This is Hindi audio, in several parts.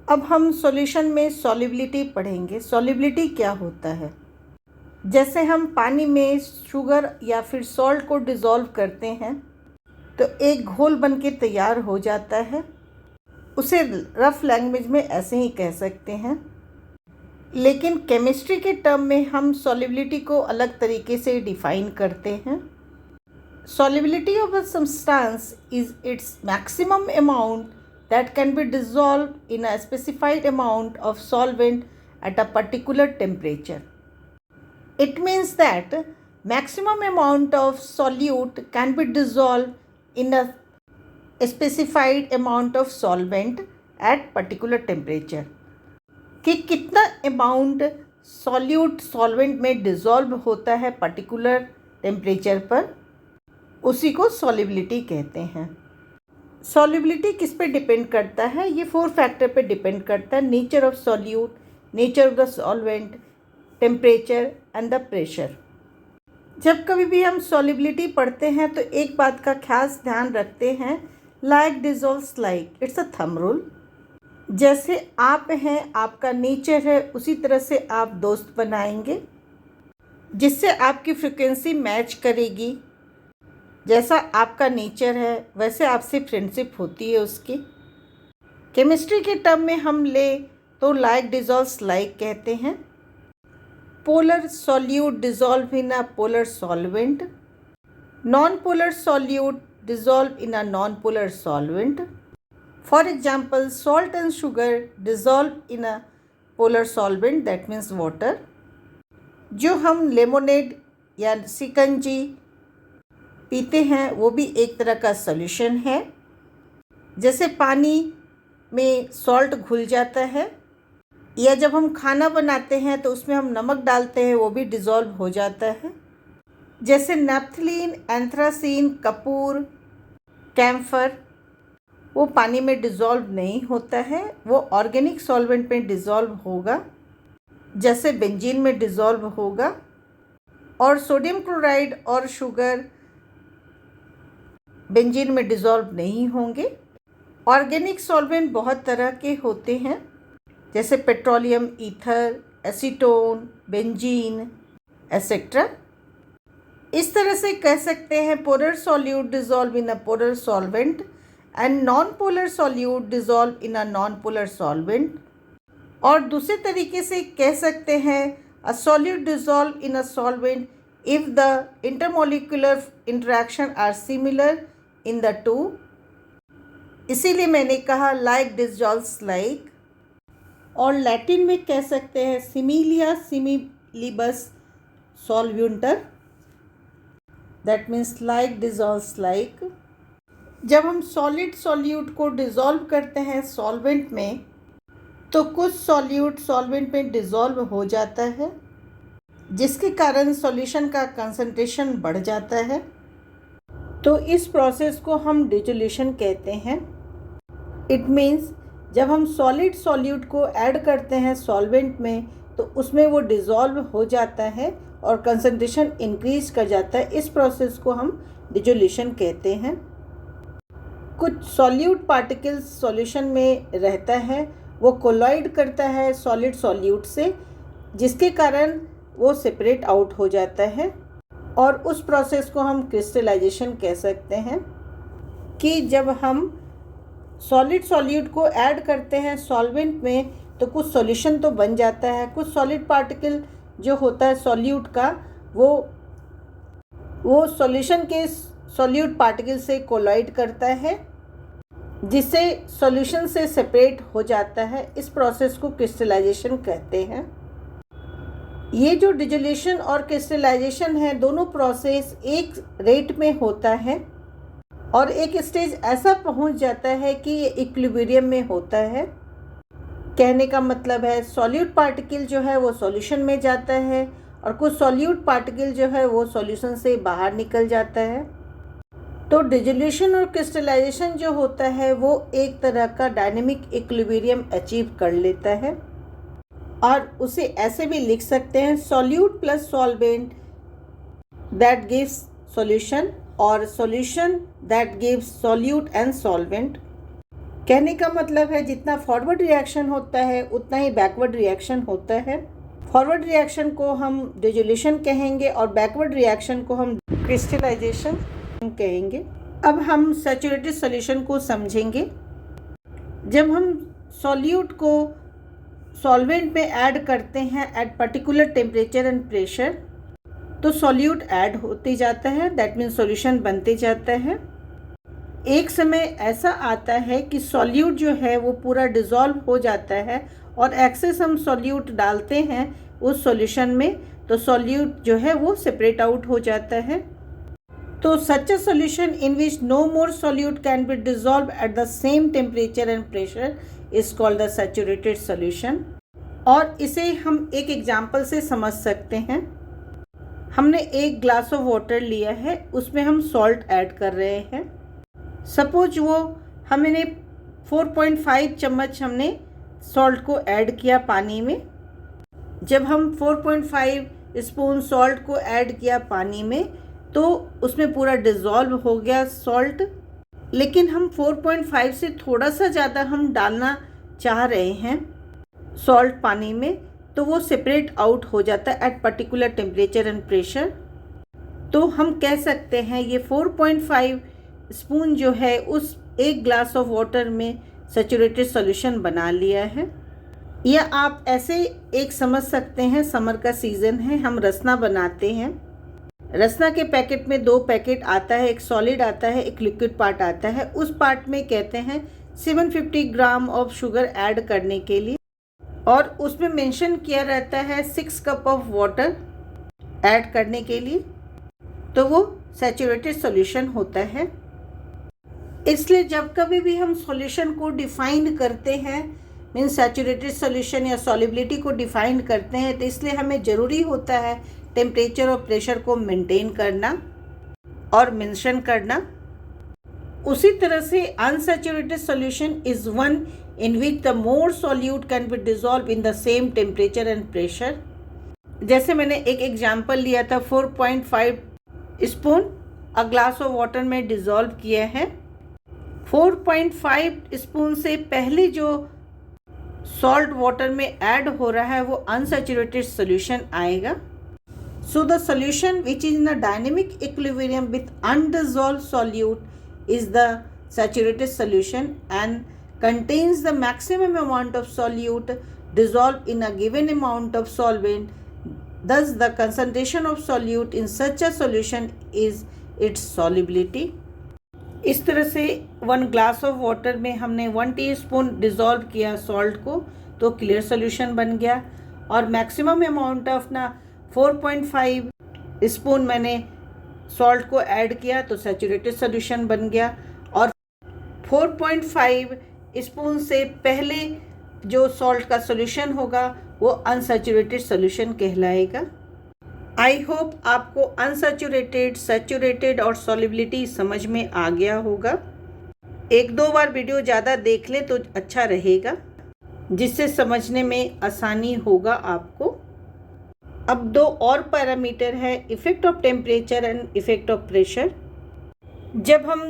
अब हम सॉल्यूशन में सॉल्युबिलिटी पढ़ेंगे। सॉल्युबिलिटी क्या होता है? जैसे हम पानी में शुगर या फिर सॉल्ट को डिज़ोल्व करते हैं तो एक घोल बन के तैयार हो जाता है। उसे रफ लैंग्वेज में ऐसे ही कह सकते हैं, लेकिन केमिस्ट्री के टर्म में हम सॉल्युबिलिटी को अलग तरीके से डिफाइन करते हैं। Solubility of a substance is its maximum amount that can be dissolved in a specified amount of solvent at a particular temperature. It means that maximum amount of solute can be dissolved in a specified amount of solvent at particular temperature. कि कितना अमाउंट सॉल्यूट सॉल्वेंट में डिज़ोल्व होता है पर्टिकुलर टेम्परेचर पर, उसी को सॉल्युबिलिटी कहते हैं। सॉल्युबिलिटी किस पे डिपेंड करता है? ये 4 फैक्टर पे डिपेंड करता है। Nature of solute, nature of the solvent, temperature and the pressure. जब कभी भी हम सॉल्युबिलिटी पढ़ते हैं तो एक बात का खास ध्यान रखते हैं, like dissolves like, it's a thumb rule. जैसे आप हैं, आपका नेचर है, उसी तरह से आप दोस्त बनाएंगे जिससे आपकी फ्रिक्वेंसी मैच करेगी। जैसा आपका नेचर है वैसे आपसे फ्रेंडशिप होती है उसकी। केमिस्ट्री के टर्म में हम ले तो लाइक डिजोल्व्स लाइक कहते हैं। Polar solute dissolve in a polar solvent, non polar solute dissolve in a non polar solvent. For example, salt and sugar dissolve in a polar solvent, that means water. जो हम लेमोनेड या शिकंजी पीते हैं वो भी एक तरह का सॉल्यूशन है। जैसे पानी में सॉल्ट घुल जाता है, या जब हम खाना बनाते हैं तो उसमें हम नमक डालते हैं, वो भी डिज़ोल्व हो जाता है। जैसे नैप्थलीन, एंथ्रासीन, कपूर, कैम्फर, वो पानी में डिज़ोल्व नहीं होता है, वो ऑर्गेनिक सॉल्वेंट में डिज़ोल्व होगा, जैसे बेंजीन में डिज़ोल्व होगा। और सोडियम क्लोराइड और शुगर बेंजीन में डिज़ोल्व नहीं होंगे। ऑर्गेनिक सॉल्वेंट बहुत तरह के होते हैं, जैसे petroleum, ether, acetone, benzene etcetera. इस तरह से कह सकते हैं polar solute dissolve in a polar solvent and non polar solute dissolve in a non polar solvent. और दूसरे तरीके से कह सकते हैं a solute dissolve in a solvent if the intermolecular interaction are similar in the two. इसीलिए मैंने कहा लाइक डिजोल्व्स लाइक। और लैटिन में कह सकते हैं सिमिलिया सिमिलिबस सॉल्व्यूंटर, that means like dissolves like. जब हम सॉलिड सॉल्यूट को डिज़ोल्व करते हैं सॉल्वेंट में तो कुछ सॉल्यूट सॉल्वेंट में डिज़ोल्व हो जाता है, जिसके कारण सॉल्यूशन का कंसंट्रेशन बढ़ जाता है। तो इस प्रोसेस को हम डिजोल्यूशन कहते हैं। इट मीन्स जब हम सॉलिड सॉल्यूट को ऐड करते हैं सॉल्वेंट में तो उसमें वो डिज़ोल्व हो जाता है और कंसंट्रेशन इंक्रीज कर जाता है। इस प्रोसेस को हम डिजोल्यूशन कहते हैं। कुछ सॉल्यूट पार्टिकल्स सॉल्यूशन में रहता है, वो कोलॉइड करता है सॉलिड सॉल्यूट से, जिसके कारण वो सेपरेट आउट हो जाता है। और उस प्रोसेस को हम क्रिस्टलाइजेशन कह सकते हैं। कि जब हम सॉलिड सॉल्यूट को ऐड करते हैं सॉल्वेंट में तो कुछ सॉल्यूशन तो बन जाता है, कुछ सॉलिड पार्टिकल जो होता है सॉल्यूट का वो सॉल्यूशन के सॉल्यूट पार्टिकल से कोलॉइड करता है, जिससे सॉल्यूशन से सेपरेट हो जाता है। इस प्रोसेस को क्रिस्टलाइजेशन कहते हैं। ये जो डिजोल्यूशन और क्रिस्टलाइजेशन है, दोनों प्रोसेस एक रेट में होता है और एक स्टेज ऐसा पहुंच जाता है कि ये इक्विलिब्रियम में होता है। कहने का मतलब है सॉल्यूट पार्टिकल जो है वो सॉल्यूशन में जाता है और कुछ सॉल्यूट पार्टिकल जो है वो सॉल्यूशन से बाहर निकल जाता है। तो डिजोल्यूशन और क्रिस्टलाइजेशन जो होता है वो एक तरह का डायनेमिक इक्विलिब्रियम अचीव कर लेता है। और उसे ऐसे भी लिख सकते हैं solute plus solvent that gives solution और solution that gives solute and solvent. कहने का मतलब है जितना फॉरवर्ड रिएक्शन होता है उतना ही बैकवर्ड रिएक्शन होता है। फॉरवर्ड रिएक्शन को हम डिसोल्यूशन कहेंगे और बैकवर्ड रिएक्शन को हम क्रिस्टलाइजेशन कहेंगे। अब हम सैचुरेटेड सॉल्यूशन को समझेंगे। जब हम सॉल्यूट को सॉल्वेंट में ऐड करते हैं at particular temperature and pressure, तो सॉल्यूट ऐड होते जाता है, दैट मीन्स सॉल्यूशन बनते जाता है। एक समय ऐसा आता है कि सॉल्यूट जो है वो पूरा डिज़ोल्व हो जाता है और एक्सेस हम सॉल्यूट डालते हैं उस सॉल्यूशन में, तो सॉल्यूट जो है वो सेपरेट आउट हो जाता है। तो such a solution in which no more solute can be dissolve at the same temperature and pressure is called the saturated solution. और इसे हम एक एग्जांपल से समझ सकते हैं। हमने एक ग्लास ऑफ वाटर लिया है, उसमें हम सॉल्ट ऐड कर रहे हैं। सपोज वो हमने 4.5 चम्मच हमने सॉल्ट को ऐड किया पानी में। जब हम 4.5 स्पून सॉल्ट को ऐड किया पानी में तो उसमें पूरा डिज़ोल्व हो गया सॉल्ट, लेकिन हम 4.5 से थोड़ा सा ज़्यादा हम डालना चाह रहे हैं सॉल्ट पानी में, तो वो सेपरेट आउट हो जाता है at particular temperature and pressure. तो हम कह सकते हैं ये 4.5 स्पून जो है उस एक ग्लास ऑफ वाटर में सैचुरेटेड सॉल्यूशन बना लिया है। या आप ऐसे एक समझ सकते हैं, समर का सीज़न है, हम रसना बनाते हैं। रसना के पैकेट में 2 पैकेट आता है, एक सॉलिड आता है, एक लिक्विड पार्ट आता है। उस पार्ट में कहते हैं 750 ग्राम ऑफ शुगर ऐड करने के लिए, और उसमें मेंशन किया रहता है 6 कप ऑफ वाटर ऐड करने के लिए, तो वो सैचुरेटेड सॉल्यूशन होता है। इसलिए जब कभी भी हम सॉल्यूशन को डिफाइन करते हैं, मीन्स सैचुरेटेड सॉल्यूशन या सॉल्युबिलिटी को डिफाइन करते हैं, तो इसलिए हमें ज़रूरी होता है टेम्परेचर और प्रेशर को मेंटेन करना और मेंशन करना। उसी तरह से unsaturated solution is one in which the more solute can be dissolved in the same temperature and pressure। जैसे मैंने एक एग्जाम्पल लिया था, 4.5 spoon a glass of water में डिज़ोल्व किया है। 4.5 स्पून से पहले जो सॉल्ट वाटर में ऐड हो रहा है वो अनसैचुरेटेड सॉल्यूशन आएगा। So the solution which is in a dynamic equilibrium with undissolved solute is the saturated solution and contains the maximum amount of solute dissolved in a given amount of solvent. Thus, the concentration of solute in such a solution is its solubility। इस तरह से 1 ग्लास ऑफ वाटर में हमने 1 टीस्पून डिज़ोल्व किया सॉल्ट को, तो क्लियर सॉल्यूशन बन गया। और मैक्सिमम अमाउंट ऑफ ना 4.5 स्पून मैंने सॉल्ट को ऐड किया तो सैचुरेटेड सॉल्यूशन बन गया। और 4.5 स्पून से पहले जो सॉल्ट का सॉल्यूशन होगा वो अनसैचुरेटेड सॉल्यूशन कहलाएगा। आई होप आपको अनसैचुरेटेड, सैचुरेटेड और सॉल्युबिलिटी समझ में आ गया होगा। 1-2 बार वीडियो ज़्यादा देख लें तो अच्छा रहेगा, जिससे समझने में आसानी होगा आपको। अब 2 और पैरामीटर है, effect of temperature and effect of pressure. जब हम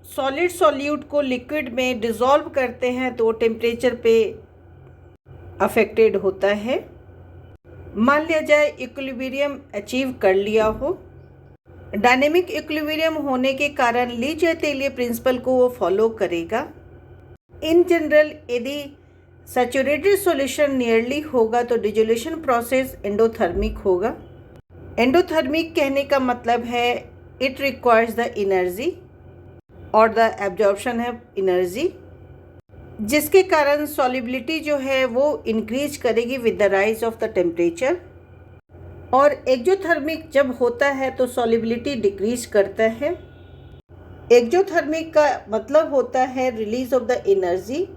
सॉलिड सॉल्यूट को लिक्विड में डिज़ोल्व करते हैं तो टेम्परेचर पे अफेक्टेड होता है। मान लिया जाए इक्विलिब्रियम अचीव कर लिया हो, डायनेमिक इक्विलिब्रियम होने के कारण ली तेलिए प्रिंसिपल को वो फॉलो करेगा। इन जनरल यदि सैचुरेटेड सॉल्यूशन नियरली होगा तो डिसोल्यूशन प्रोसेस एंडोथर्मिक होगा। एंडोथर्मिक कहने का मतलब है इट रिक्वायर्स द एनर्जी और द एब्जॉर्प्शन है एनर्जी, जिसके कारण सॉल्युबिलिटी जो है वो इंक्रीज करेगी with the rise of the temperature. और एक्जोथर्मिक जब होता है तो सॉल्युबिलिटी डिक्रीज करता है। एक्जोथर्मिक का मतलब होता है रिलीज ऑफ द एनर्जी,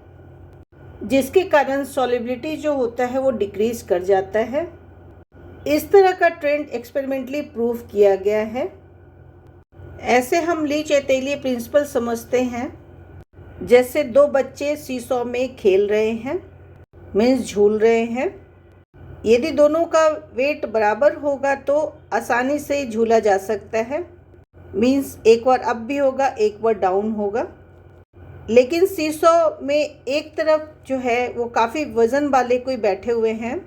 जिसके कारण सॉल्युबिलिटी जो होता है वो डिक्रीज कर जाता है। इस तरह का ट्रेंड एक्सपेरिमेंटली प्रूव किया गया है। ऐसे हम ली तेलिए प्रिंसिपल समझते हैं, जैसे 2 बच्चे सीसॉ में खेल रहे हैं, मीन्स झूल रहे हैं। यदि दोनों का वेट बराबर होगा तो आसानी से झूला जा सकता है, मीन्स एक बार अप भी होगा एक बार डाउन होगा। लेकिन सीसॉ में एक तरफ जो है वो काफ़ी वज़न वाले कोई बैठे हुए हैं,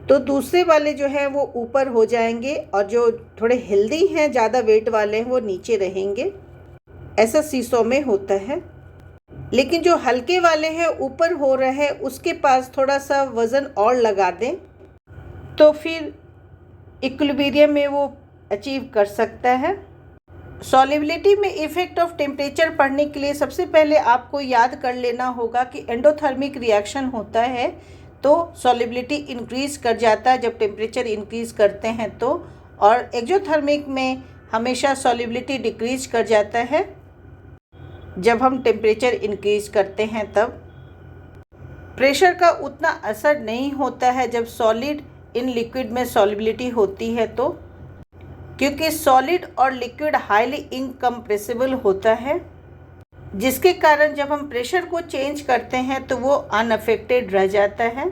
तो दूसरे वाले जो हैं वो ऊपर हो जाएंगे और जो थोड़े हेल्दी हैं, ज़्यादा वेट वाले हैं, वो नीचे रहेंगे। ऐसा सीसॉ में होता है। लेकिन जो हल्के वाले हैं ऊपर हो रहे हैं, उसके पास थोड़ा सा वज़न और लगा दें तो फिर इक्विलिब्रियम में वो अचीव कर सकता है। सॉल्युबिलिटी में इफ़ेक्ट ऑफ टेम्परेचर पढ़ने के लिए सबसे पहले आपको याद कर लेना होगा कि एंडोथर्मिक रिएक्शन होता है तो सॉल्युबिलिटी इंक्रीज़ कर जाता है जब टेम्परेचर इंक्रीज़ करते हैं तो, और एक्सोथर्मिक में हमेशा सॉल्युबिलिटी डिक्रीज कर जाता है जब हम टेम्परेचर इंक्रीज़ करते हैं। तब प्रेशर का उतना असर नहीं होता है जब सॉलिड इन लिक्विड में सॉल्युबिलिटी होती है तो, क्योंकि सॉलिड और लिक्विड हाईली इनकम्प्रेसिबल होता है, जिसके कारण जब हम प्रेशर को चेंज करते हैं तो वो अनअफेक्टेड रह जाता है।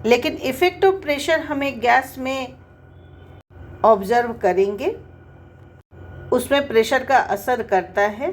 लेकिन इफ़ेक्ट ऑफ प्रेशर हमें गैस में ऑब्ज़र्व करेंगे, उसमें प्रेशर का असर करता है।